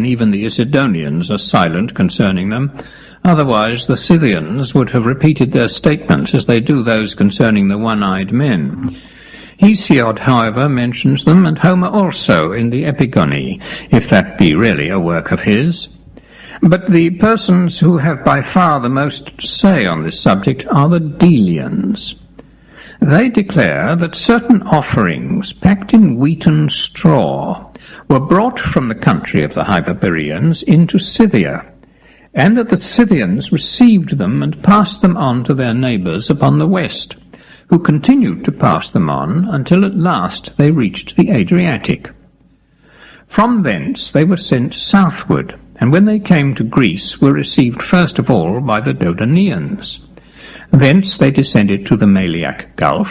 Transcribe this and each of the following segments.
Even the Isidonians are silent concerning them. Otherwise the Scythians would have repeated their statements as they do those concerning the one-eyed men. Hesiod, however, mentions them, and Homer also in the Epigoni, if that be really a work of his. But the persons who have by far the most to say on this subject are the Delians. They declare that certain offerings packed in wheaten straw were brought from the country of the Hyperboreans into Scythia, and that the Scythians received them and passed them on to their neighbours upon the west, who continued to pass them on until at last they reached the Adriatic. From thence they were sent southward, and when they came to Greece were received first of all by the Dodonians. Thence they descended to the Maliac Gulf,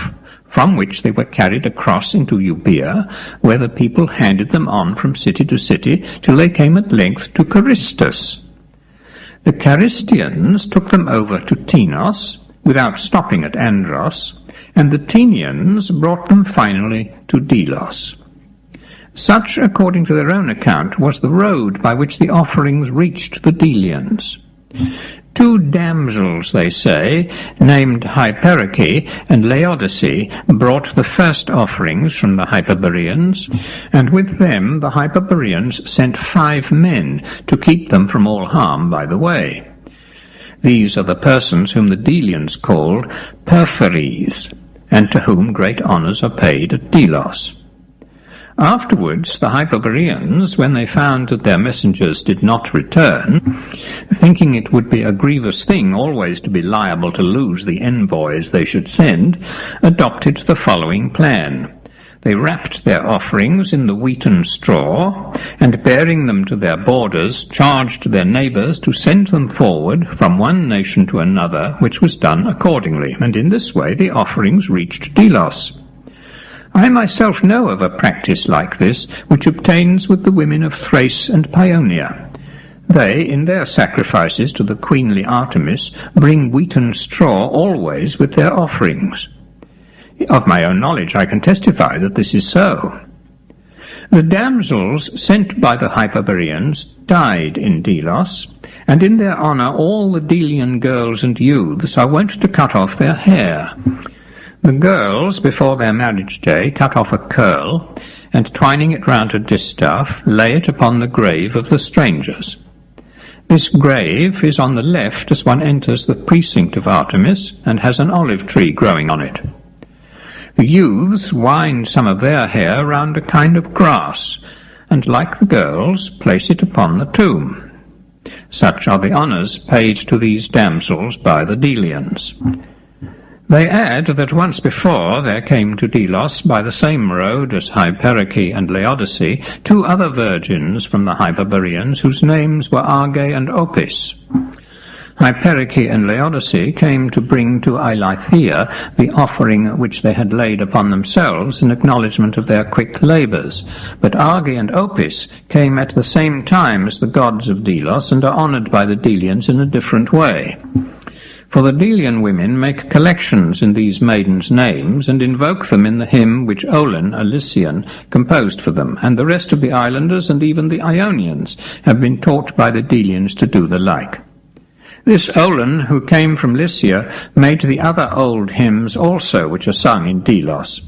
from which they were carried across into Euboea, where the people handed them on from city to city, till they came at length to Carystus. The Carystians took them over to Tenos, without stopping at Andros, and the Tenians brought them finally to Delos. Such, according to their own account, was the road by which the offerings reached the Delians. 2 damsels, they say, named Hyperike and Laodice, brought the first offerings from the Hyperboreans, and with them the Hyperboreans sent 5 men to keep them from all harm by the way. These are the persons whom the Delians called Perpheres, and to whom great honours are paid at Delos. Afterwards the Hyperboreans, when they found that their messengers did not return, thinking it would be a grievous thing always to be liable to lose the envoys they should send, adopted the following plan. They wrapped their offerings in the wheaten straw, and bearing them to their borders, charged their neighbours to send them forward from one nation to another, which was done accordingly, and in this way the offerings reached Delos. I myself know of a practice like this, which obtains with the women of Thrace and Paeonia. They, in their sacrifices to the queenly Artemis, bring wheaten straw always with their offerings. Of my own knowledge I can testify that this is so. The damsels sent by the Hyperboreans died in Delos, and in their honour all the Delian girls and youths are wont to cut off their hair. The girls, before their marriage day, cut off a curl, and twining it round a distaff, lay it upon the grave of the strangers. This grave is on the left as one enters the precinct of Artemis, and has an olive tree growing on it. The youths wind some of their hair round a kind of grass, and, like the girls, place it upon the tomb. Such are the honours paid to these damsels by the Delians. They add that once before there came to Delos by the same road as Hyperike and Laodice 2 other virgins from the Hyperboreans, whose names were Arge and Opis. Hyperike and Laodice came to bring to Eileithia the offering which they had laid upon themselves in acknowledgment of their quick labours, but Arge and Opis came at the same time as the gods of Delos, and are honoured by the Delians in a different way. For the Delian women make collections in these maidens' names, and invoke them in the hymn which Olin, a Lycian, composed for them, and the rest of the islanders and even the Ionians have been taught by the Delians to do the like. This Olin, who came from Lycia, made the other old hymns also which are sung in Delos.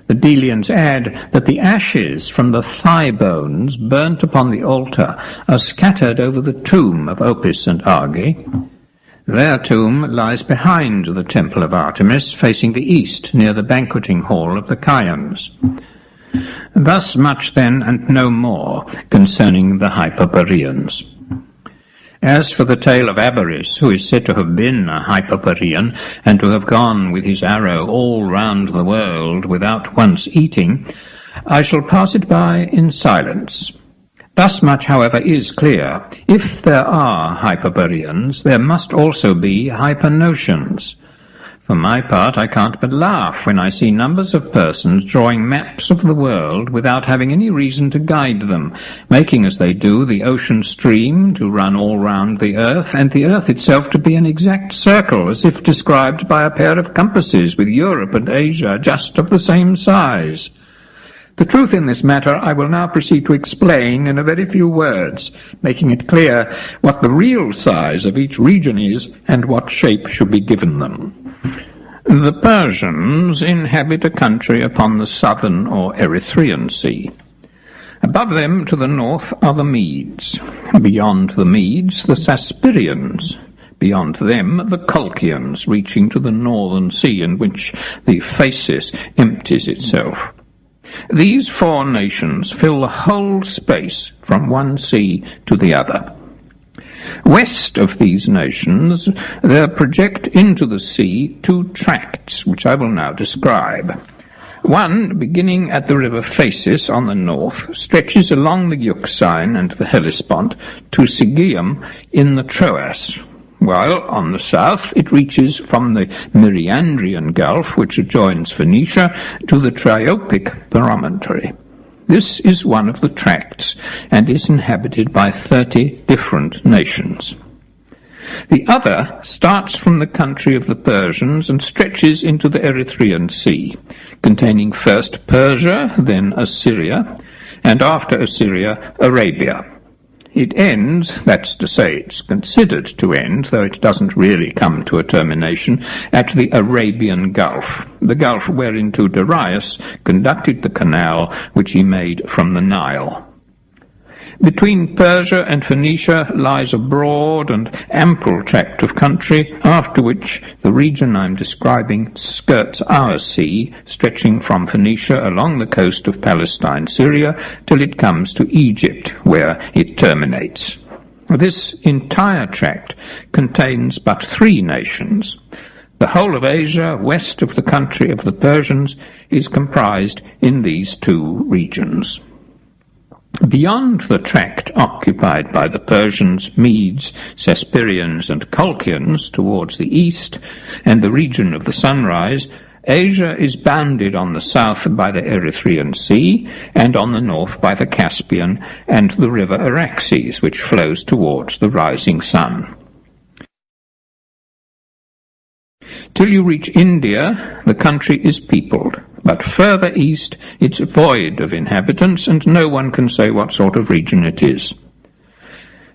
The Delians add that the ashes from the thigh bones burnt upon the altar are scattered over the tomb of Opis and Arge. Their tomb lies behind the temple of Artemis, facing the east, near the banqueting hall of the Chians. Thus much then, and no more, concerning the Hyperboreans. As for the tale of Abaris, who is said to have been a Hyperborean, and to have gone with his arrow all round the world without once eating, I shall pass it by in silence. Thus much, however, is clear. If there are Hyperboreans, there must also be Hypernotians. For my part, I can't but laugh when I see numbers of persons drawing maps of the world without having any reason to guide them, making as they do the ocean stream to run all round the earth, and the earth itself to be an exact circle, as if described by a pair of compasses, with Europe and Asia just of the same size. The truth in this matter I will now proceed to explain in a very few words, making it clear what the real size of each region is and what shape should be given them. The Persians inhabit a country upon the southern or Erythraean Sea. Above them to the north are the Medes. Beyond the Medes, the Saspirians. Beyond them, the Colchians, reaching to the northern sea in which the Phasis empties itself. These four nations fill the whole space from one sea to the other. West of these nations there project into the sea two tracts, which I will now describe. One, beginning at the river Phasis on the north, stretches along the Euxine and the Hellespont to Sigeum in the Troas, while on the south it reaches from the Myrandrian Gulf, which adjoins Phoenicia, to the Triopic promontory. This is one of the tracts, and is inhabited by 30 different nations. The other starts from the country of the Persians and stretches into the Erythraean Sea, containing first Persia, then Assyria, and after Assyria, Arabia. It ends, that's to say, it's considered to end, though it doesn't really come to a termination, at the Arabian Gulf, the gulf whereinto Darius conducted the canal which he made from the Nile. Between Persia and Phoenicia lies a broad and ample tract of country, after which the region I'm describing skirts our sea, stretching from Phoenicia along the coast of Palestine, Syria, till it comes to Egypt, where it terminates. This entire tract contains but 3 nations. The whole of Asia, west of the country of the Persians, is comprised in these 2 regions. Beyond the tract occupied by the Persians, Medes, Saspirians, and Colchians towards the east, and the region of the sunrise, Asia is bounded on the south by the Erythraean Sea, and on the north by the Caspian and the river Araxes, which flows towards the rising sun. Till you reach India, the country is peopled, but further east it's void of inhabitants, and no one can say what sort of region it is.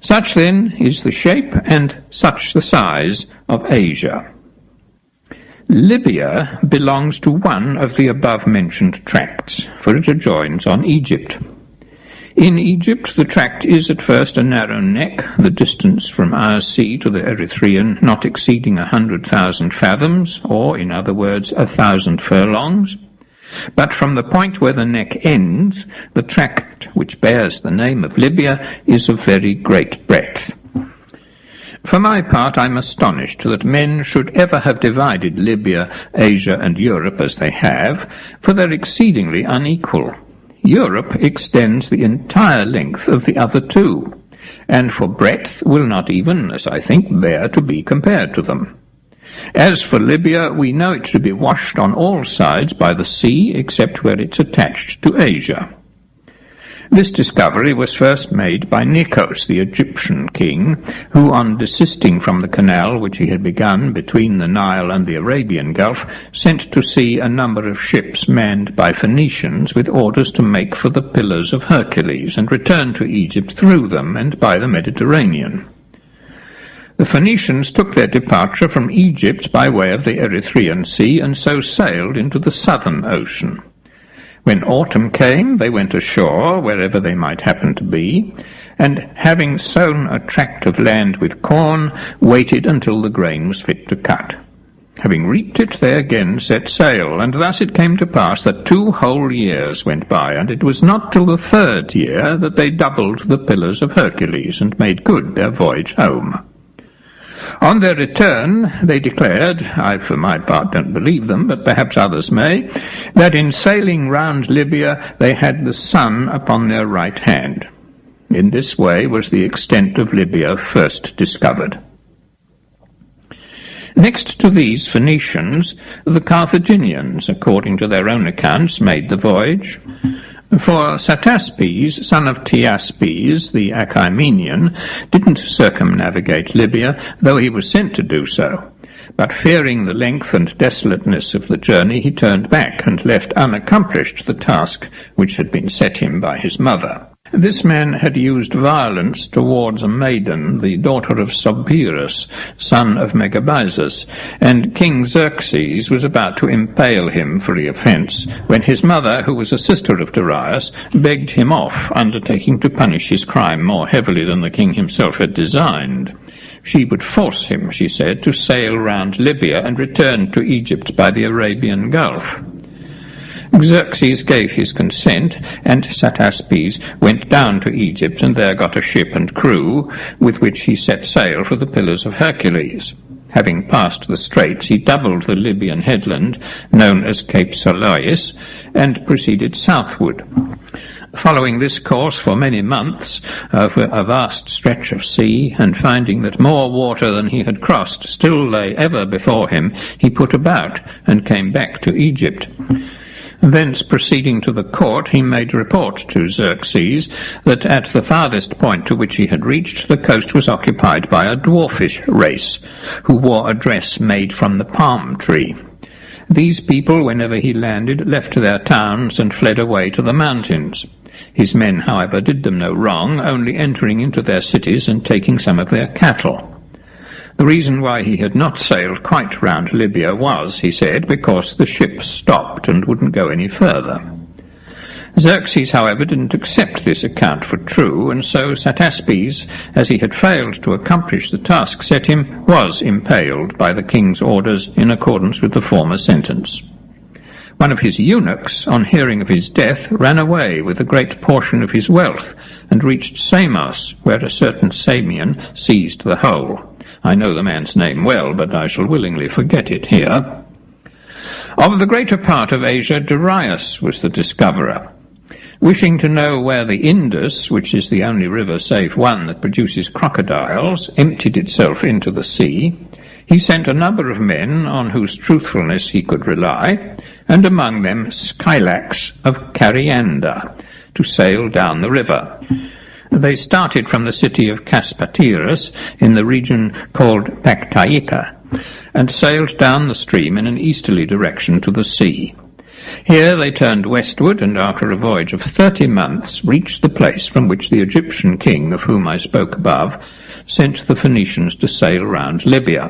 Such then is the shape and such the size of Asia. Libya belongs to one of the above-mentioned tracts, for it adjoins on Egypt. In Egypt the tract is at first a narrow neck, the distance from our sea to the Erythraean not exceeding 100,000 fathoms, or, in other words, 1,000 furlongs. But from the point where the neck ends, the tract which bears the name of Libya is of very great breadth. For my part, I'm astonished that men should ever have divided Libya, Asia, and Europe as they have, for they're exceedingly unequal. Europe extends the entire length of the other 2, and for breadth will not even, as I think, bear to be compared to them. As for Libya, we know it to be washed on all sides by the sea, except where it's attached to Asia. This discovery was first made by Nikos, the Egyptian king, who, on desisting from the canal which he had begun between the Nile and the Arabian Gulf, sent to sea a number of ships manned by Phoenicians with orders to make for the Pillars of Hercules and return to Egypt through them and by the Mediterranean. The Phoenicians took their departure from Egypt by way of the Erythraean Sea, and so sailed into the southern ocean. When autumn came, they went ashore, wherever they might happen to be, and having sown a tract of land with corn, waited until the grain was fit to cut. Having reaped it, they again set sail, and thus it came to pass that 2 whole years went by, and it was not till the 3rd year that they doubled the Pillars of Hercules, and made good their voyage home. On their return, they declared, I for my part don't believe them, but perhaps others may, that in sailing round Libya they had the sun upon their right hand. In this way was the extent of Libya first discovered. Next to these Phoenicians, the Carthaginians, according to their own accounts, made the voyage. For Sataspes, son of Tiaspes, the Achaemenian, didn't circumnavigate Libya, though he was sent to do so, but fearing the length and desolateness of the journey, he turned back and left unaccomplished the task which had been set him by his mother. This man had used violence towards a maiden, the daughter of Sobirus, son of Megabyzus, and King Xerxes was about to impale him for the offence, when his mother, who was a sister of Darius, begged him off, undertaking to punish his crime more heavily than the king himself had designed. She would force him, she said, to sail round Libya and return to Egypt by the Arabian Gulf. Xerxes gave his consent, and Sataspes went down to Egypt and there got a ship and crew, with which he set sail for the Pillars of Hercules. Having passed the straits, he doubled the Libyan headland, known as Cape Solois, and proceeded southward. Following this course for many months over a vast stretch of sea, and finding that more water than he had crossed still lay ever before him, he put about and came back to Egypt. Thence proceeding to the court, he made report to Xerxes that at the farthest point to which he had reached, the coast was occupied by a dwarfish race, who wore a dress made from the palm tree. These people, whenever he landed, left their towns and fled away to the mountains. His men, however, did them no wrong, only entering into their cities and taking some of their cattle. The reason why he had not sailed quite round Libya was, he said, because the ship stopped and wouldn't go any further. Xerxes, however, didn't accept this account for true, and so Sataspes, as he had failed to accomplish the task set him, was impaled by the king's orders in accordance with the former sentence. One of his eunuchs, on hearing of his death, ran away with a great portion of his wealth, and reached Samos, where a certain Samian seized the whole. I know the man's name well, but I shall willingly forget it here. Of the greater part of Asia, Darius was the discoverer. Wishing to know where the Indus, which is the only river save one that produces crocodiles, emptied itself into the sea, he sent a number of men on whose truthfulness he could rely, and among them Scylax of Carianda, to sail down the river. They started from the city of Caspatirus in the region called Pactaica, and sailed down the stream in an easterly direction to the sea. Here they turned westward, and after a voyage of 30 months reached the place from which the Egyptian king, of whom I spoke above, sent the Phoenicians to sail round Libya.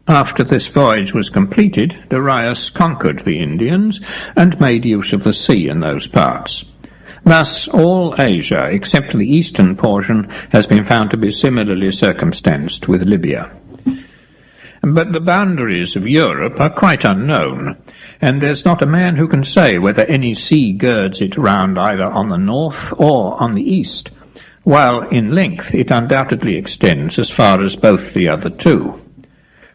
After this voyage was completed, Darius conquered the Indians, and made use of the sea in those parts. Thus, all Asia, except the eastern portion, has been found to be similarly circumstanced with Libya. But the boundaries of Europe are quite unknown, and there's not a man who can say whether any sea girds it round either on the north or on the east, while in length it undoubtedly extends as far as both the other two.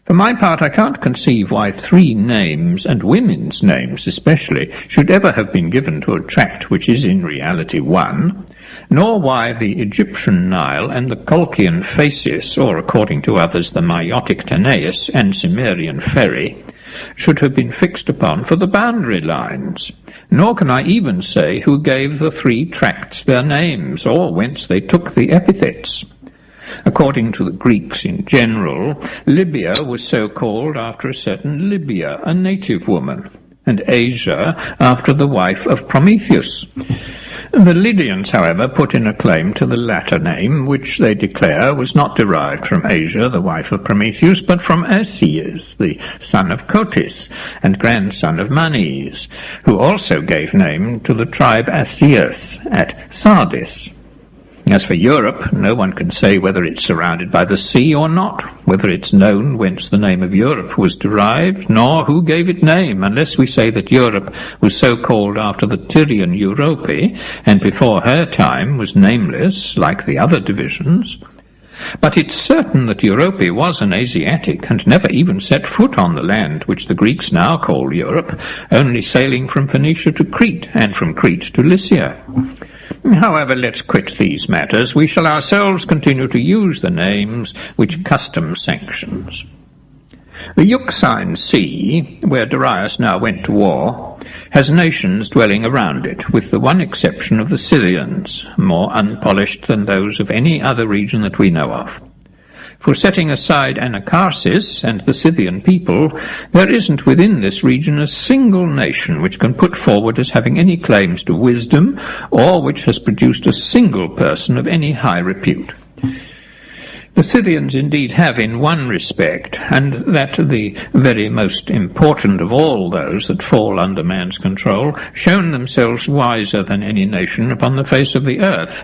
For my part, I can't conceive why 3 names, and women's names especially, should ever have been given to a tract which is in reality one, nor why the Egyptian Nile and the Colchian Phasis, or according to others the Maiotic Tanais and Cimmerian Ferry, should have been fixed upon for the boundary lines. Nor can I even say who gave the 3 tracts their names, or whence they took the epithets. According to the Greeks in general, Libya was so called after a certain Libya, a native woman, and Asia after the wife of Prometheus. The Lydians, however, put in a claim to the latter name, which they declare was not derived from Asia, the wife of Prometheus, but from Asius, the son of Cotys, and grandson of Manes, who also gave name to the tribe Asius at Sardis. As for Europe, no one can say whether it's surrounded by the sea or not, whether it's known whence the name of Europe was derived, nor who gave it name, unless we say that Europe was so called after the Tyrian Europe, and before her time was nameless, like the other divisions. But it's certain that Europe was an Asiatic, and never even set foot on the land which the Greeks now call Europe, only sailing from Phoenicia to Crete, and from Crete to Lycia. However, let's quit these matters. We shall ourselves continue to use the names which custom sanctions. The Euxine Sea, where Darius now went to war, has nations dwelling around it, with the one exception of the Scythians, more unpolished than those of any other region that we know of. For setting aside Anacharsis and the Scythian people, there isn't within this region a single nation which can put forward as having any claims to wisdom, or which has produced a single person of any high repute. The Scythians indeed have in one respect, and that the very most important of all those that fall under man's control, shown themselves wiser than any nation upon the face of the earth.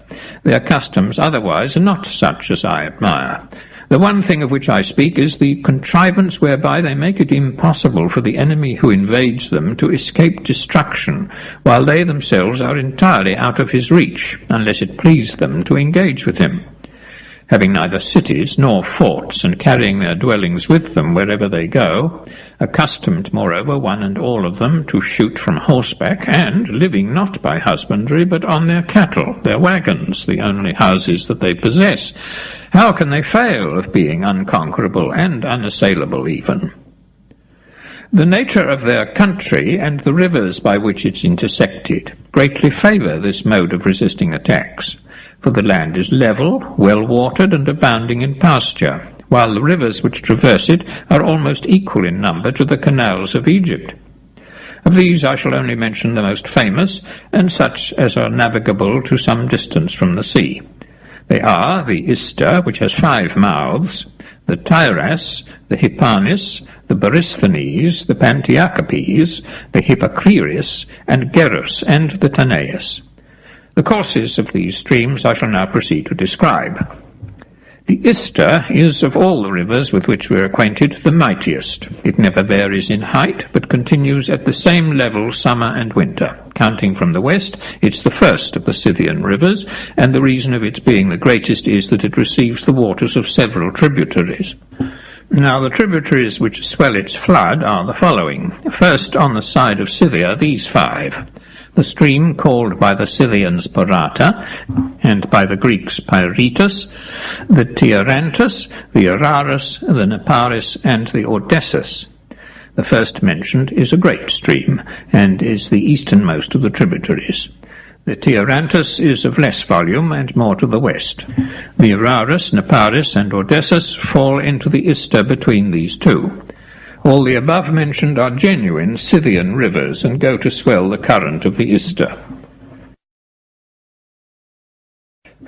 Their customs otherwise are not such as I admire. The one thing of which I speak is the contrivance whereby they make it impossible for the enemy who invades them to escape destruction, while they themselves are entirely out of his reach, unless it please them to engage with him. Having neither cities nor forts, and carrying their dwellings with them wherever they go, accustomed, moreover, one and all of them, to shoot from horseback, and living not by husbandry, but on their cattle, their wagons, the only houses that they possess, how can they fail of being unconquerable and unassailable even? The nature of their country and the rivers by which it's intersected greatly favour this mode of resisting attacks. For the land is level, well-watered, and abounding in pasture, while the rivers which traverse it are almost equal in number to the canals of Egypt. Of these I shall only mention the most famous, and such as are navigable to some distance from the sea. They are the Ister, which has 5 mouths, the Tyras, the Hippanis, the Borysthenes, the Pantiacopes, the Hippocreus, and Gerus, and the Tanais. The courses of these streams I shall now proceed to describe. The Ister is, of all the rivers with which we are acquainted, the mightiest. It never varies in height, but continues at the same level summer and winter. Counting from the west, it's the first of the Scythian rivers, and the reason of its being the greatest is that it receives the waters of several tributaries. Now, the tributaries which swell its flood are the following. First, on the side of Scythia, these 5. The stream called by the Scythians Porata, and by the Greeks Pyretus, the Tierantus, the Araris, the Neparis, and the Odessus. The first mentioned is a great stream, and is the easternmost of the tributaries. The Tierantus is of less volume and more to the west. The Araris, Neparis, and Odessus fall into the Ister between these two. All the above-mentioned are genuine Scythian rivers, and go to swell the current of the Ister.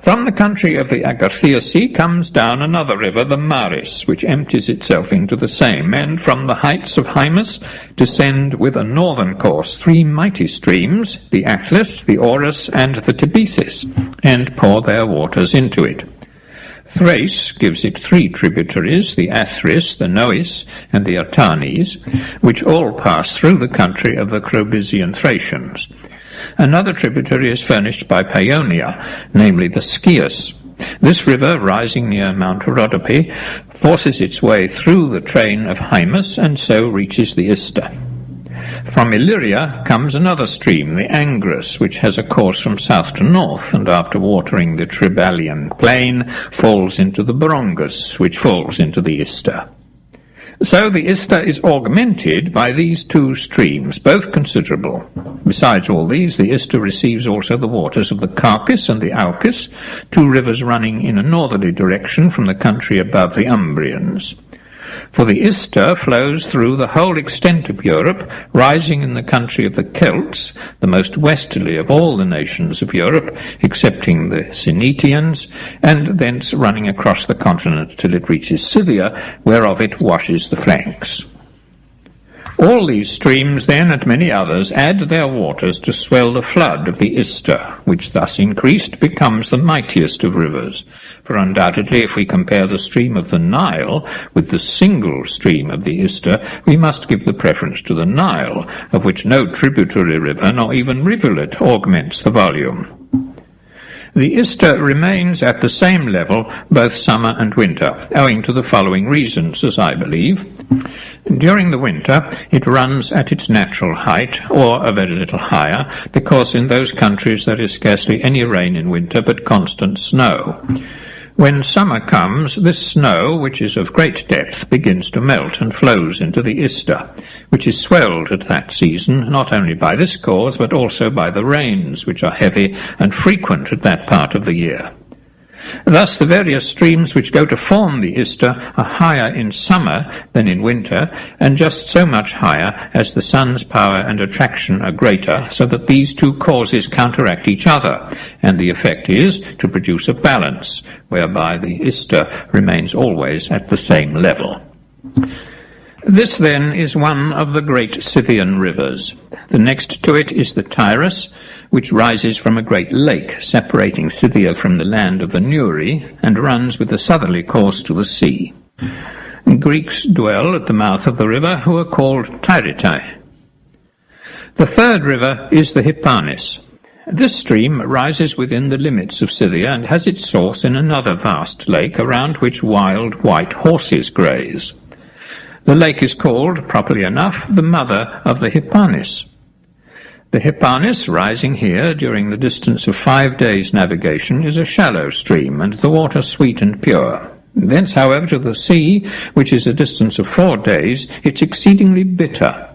From the country of the Agarthiaci comes down another river, the Maris, which empties itself into the same, and from the heights of Hymus descend with a northern course 3 mighty streams, the Atlas, the Orus, and the Tibesis, and pour their waters into it. Thrace gives it 3 tributaries, the Athris, the Nois, and the Artanes, which all pass through the country of the Crobysian Thracians. Another tributary is furnished by Paeonia, namely the Scius. This river, rising near Mount Rhodope, forces its way through the train of Hymus, and so reaches the Ister. From Illyria comes another stream, the Angrus, which has a course from south to north, and after watering the Tribalian plain, falls into the Brongus, which falls into the Ister. So the Ister is augmented by these 2 streams, both considerable. Besides all these, the Ister receives also the waters of the Carpis and the Alcis, 2 rivers running in a northerly direction from the country above the Umbrians. For the Ister flows through the whole extent of Europe, rising in the country of the Celts, the most westerly of all the nations of Europe, excepting the Sinetians, and thence running across the continent till it reaches Scythia, whereof it washes the flanks. All these streams, then, and many others, add their waters to swell the flood of the Ister, which thus increased becomes the mightiest of rivers. For undoubtedly, if we compare the stream of the Nile with the single stream of the Ister, we must give the preference to the Nile, of which no tributary river nor even rivulet augments the volume. The Ister remains at the same level both summer and winter, owing to the following reasons, as I believe. During the winter it runs at its natural height, or a very little higher, because in those countries there is scarcely any rain in winter but constant snow. When summer comes, this snow, which is of great depth, begins to melt and flows into the Ister, which is swelled at that season not only by this cause but also by the rains, which are heavy and frequent at that part of the year. Thus the various streams which go to form the Ister are higher in summer than in winter, and just so much higher as the sun's power and attraction are greater, so that these two causes counteract each other, and the effect is to produce a balance, whereby the Ister remains always at the same level. This, then, is one of the great Scythian rivers. The next to it is the Tirus, which rises from a great lake separating Scythia from the land of the Nuri, and runs with a southerly course to the sea. Greeks dwell at the mouth of the river, who are called Tyritai. The third river is the Hypanis. This stream rises within the limits of Scythia and has its source in another vast lake, around which wild white horses graze. The lake is called, properly enough, the mother of the Hypanis. The Hypanis, rising here during the distance of 5 days' navigation, is a shallow stream, and the water sweet and pure. Thence, however, to the sea, which is a distance of 4 days, it's exceedingly bitter.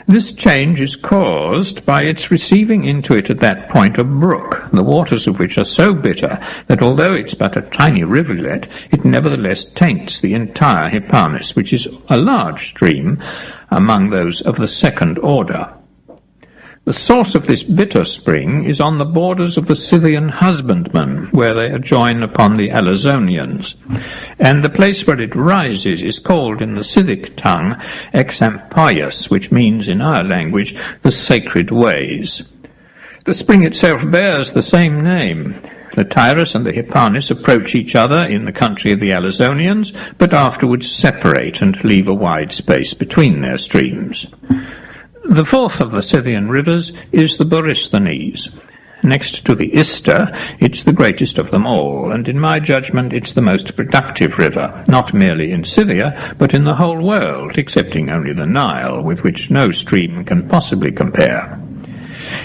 This change is caused by its receiving into it at that point a brook, the waters of which are so bitter that although it's but a tiny rivulet, it nevertheless taints the entire Hypanis, which is a large stream among those of the second order. The source of this bitter spring is on the borders of the Scythian husbandmen, where they adjoin upon the Alazonians, and the place where it rises is called in the Scythic tongue Exampaios, which means in our language the sacred ways. The spring itself bears the same name. The Tirus and the Hypanis approach each other in the country of the Alazonians, but afterwards separate and leave a wide space between their streams. The fourth of the Scythian rivers is the Borysthenes. Next to the Ister, it's the greatest of them all, and in my judgment it's the most productive river, not merely in Scythia, but in the whole world, excepting only the Nile, with which no stream can possibly compare.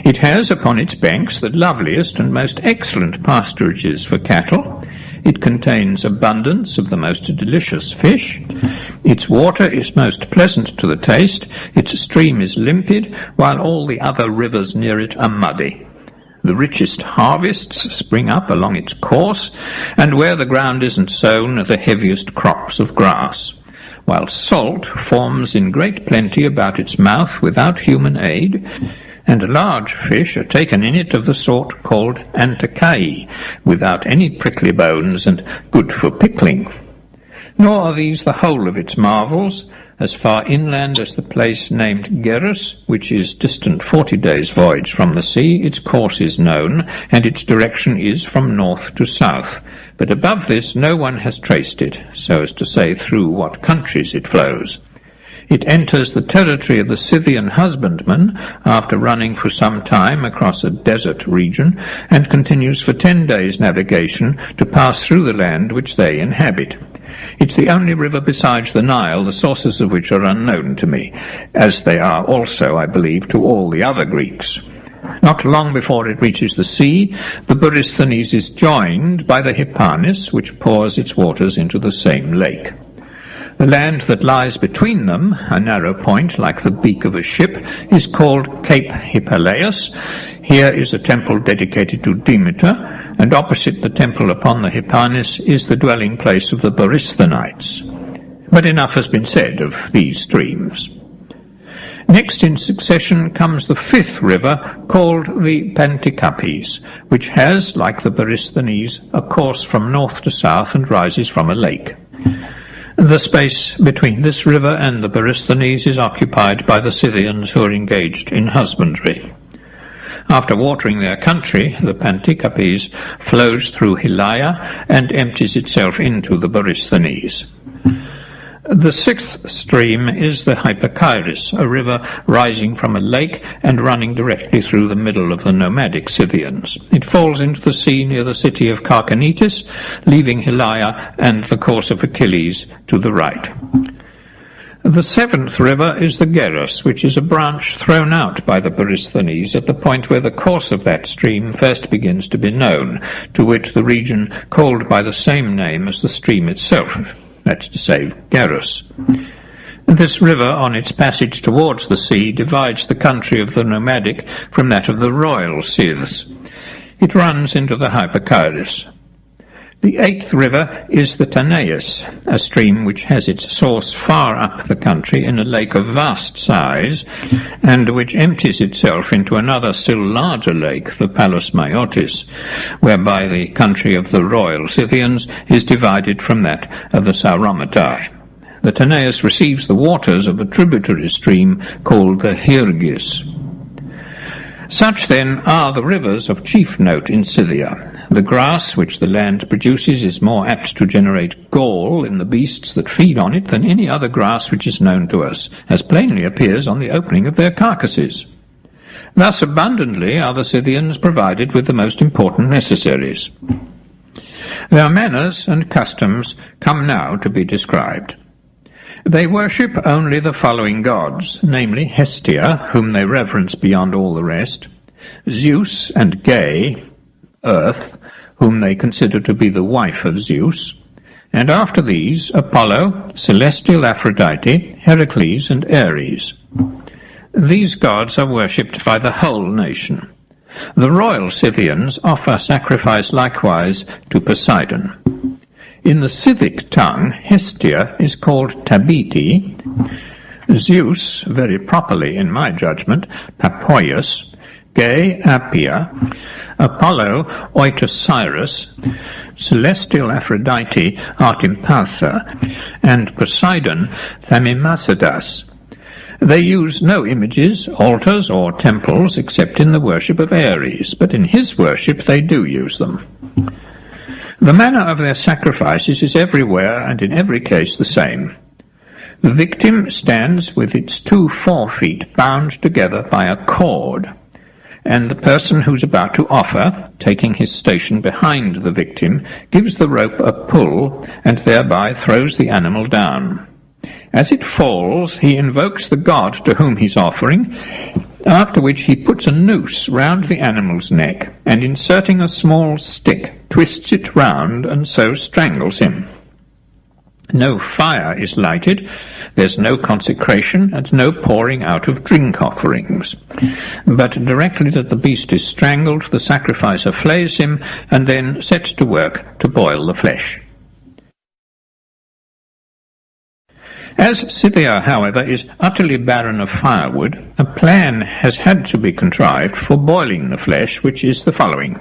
It has upon its banks the loveliest and most excellent pasturages for cattle. It contains abundance of the most delicious fish. Its water is most pleasant to the taste. Its stream is limpid, while all the other rivers near it are muddy. The richest harvests spring up along its course, and where the ground isn't sown are the heaviest crops of grass, while salt forms in great plenty about its mouth without human aid, and large fish are taken in it of the sort called antakai, without any prickly bones and good for pickling. Nor are these the whole of its marvels. As far inland as the place named Gerus, which is distant 40 days' voyage from the sea, its course is known, and its direction is from north to south. But above this no one has traced it, so as to say through what countries it flows. It enters the territory of the Scythian husbandmen after running for some time across a desert region, and continues for 10 days' navigation to pass through the land which they inhabit. It's the only river besides the Nile, the sources of which are unknown to me, as they are also, I believe, to all the other Greeks. Not long before it reaches the sea, the Borysthenes is joined by the Hypanis, which pours its waters into the same lake. The land that lies between them, a narrow point like the beak of a ship, is called Cape Hippalaeus. Here is a temple dedicated to Demeter, and opposite the temple upon the Hypanis is the dwelling place of the Borysthenites. But enough has been said of these streams. Next in succession comes the fifth river, called the Panticapes, which has, like the Borysthenes, a course from north to south and rises from a lake. The space between this river and the Borysthenes is occupied by the Scythians who are engaged in husbandry. After watering their country, the Panticapes flows through Hylaia and empties itself into the Borysthenes. The sixth stream is the Hyperkairis, a river rising from a lake and running directly through the middle of the nomadic Scythians. It falls into the sea near the city of Karkanitis, leaving Hylaia and the course of Achilles to the right. The seventh river is the Gerus, which is a branch thrown out by the Borysthenes at the point where the course of that stream first begins to be known, to wit the region called by the same name as the stream itself, that's to say, Gerus. This river, on its passage towards the sea, divides the country of the nomadic from that of the royal Scyths. It runs into the Hyperkairis. The eighth river is the Tanais, a stream which has its source far up the country in a lake of vast size, and which empties itself into another still larger lake, the Palus Maiotis, whereby the country of the royal Scythians is divided from that of the Sauromatai. The Tanais receives the waters of a tributary stream called the Hyrgis. Such, then, are the rivers of chief note in Scythia. The grass which the land produces is more apt to generate gall in the beasts that feed on it than any other grass which is known to us, as plainly appears on the opening of their carcasses. Thus abundantly are the Scythians provided with the most important necessaries. Their manners and customs come now to be described. They worship only the following gods, namely Hestia, whom they reverence beyond all the rest, Zeus and Ge, Earth, whom they consider to be the wife of Zeus, and after these Apollo, celestial Aphrodite, Heracles, and Ares. These gods are worshipped by the whole nation. The royal Scythians offer sacrifice likewise to Poseidon. In the Scythic tongue, Hestia is called Tabiti, Zeus, very properly in my judgment, Papoius, Ge Appia, Apollo Oitocyrus, celestial Aphrodite Artimpasa, and Poseidon Thamimasidas. They use no images, altars, or temples except in the worship of Ares, but in his worship they do use them. The manner of their sacrifices is everywhere and in every case the same. The victim stands with its 2 forefeet bound together by a cord, and the person who's about to offer, taking his station behind the victim, gives the rope a pull and thereby throws the animal down. As it falls, he invokes the god to whom he's offering, after which he puts a noose round the animal's neck and, inserting a small stick, twists it round and so strangles him. No fire is lighted, there's no consecration, and no pouring out of drink offerings. But directly that the beast is strangled, the sacrificer flays him, and then sets to work to boil the flesh. As Scythia, however, is utterly barren of firewood, a plan has had to be contrived for boiling the flesh, which is the following.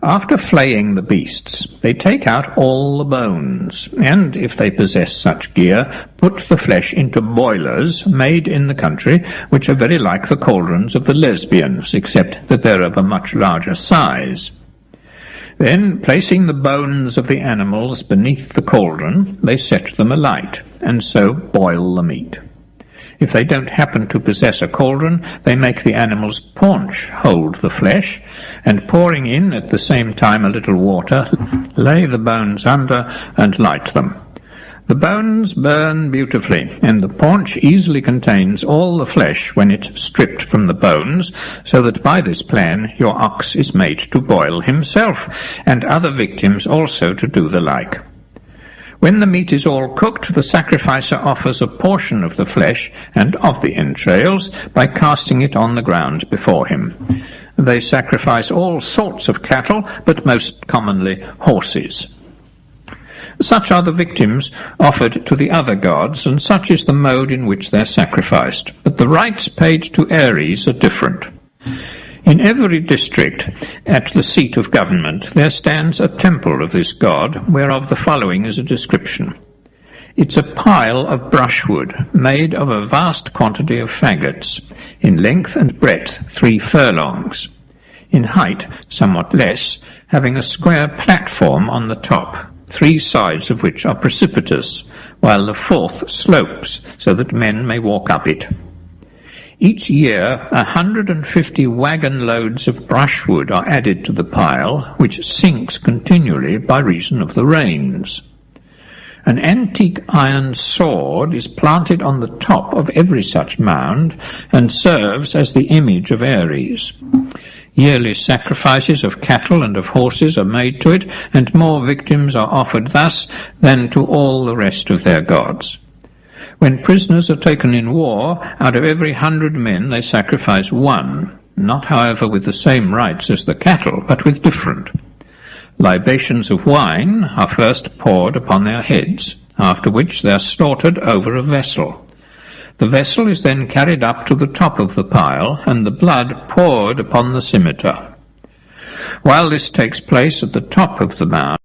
After flaying the beasts, they take out all the bones, and, if they possess such gear, put the flesh into boilers made in the country, which are very like the cauldrons of the Lesbians, except that they're of a much larger size. Then, placing the bones of the animals beneath the cauldron, they set them alight, and so boil the meat. If they don't happen to possess a cauldron, they make the animal's paunch hold the flesh, and pouring in at the same time a little water, lay the bones under and light them. The bones burn beautifully, and the paunch easily contains all the flesh when it's stripped from the bones, so that by this plan your ox is made to boil himself, and other victims also to do the like. When the meat is all cooked, the sacrificer offers a portion of the flesh and of the entrails by casting it on the ground before him. They sacrifice all sorts of cattle, but most commonly horses. Such are the victims offered to the other gods, and such is the mode in which they are sacrificed. But the rites paid to Ares are different. In every district, at the seat of government, there stands a temple of this god, whereof the following is a description. It's a pile of brushwood, made of a vast quantity of faggots, in length and breadth 3 furlongs, in height somewhat less, having a square platform on the top, 3 sides of which are precipitous, while the 4th slopes, so that men may walk up it. Each year 150 wagon loads of brushwood are added to the pile, which sinks continually by reason of the rains. An antique iron sword is planted on the top of every such mound, and serves as the image of Ares. Yearly sacrifices of cattle and of horses are made to it, and more victims are offered thus than to all the rest of their gods. When prisoners are taken in war, out of every 100 men they sacrifice 1, not however with the same rites as the cattle, but with different. Libations of wine are first poured upon their heads, after which they are slaughtered over a vessel. The vessel is then carried up to the top of the pile, and the blood poured upon the scimitar. While this takes place at the top of the mound,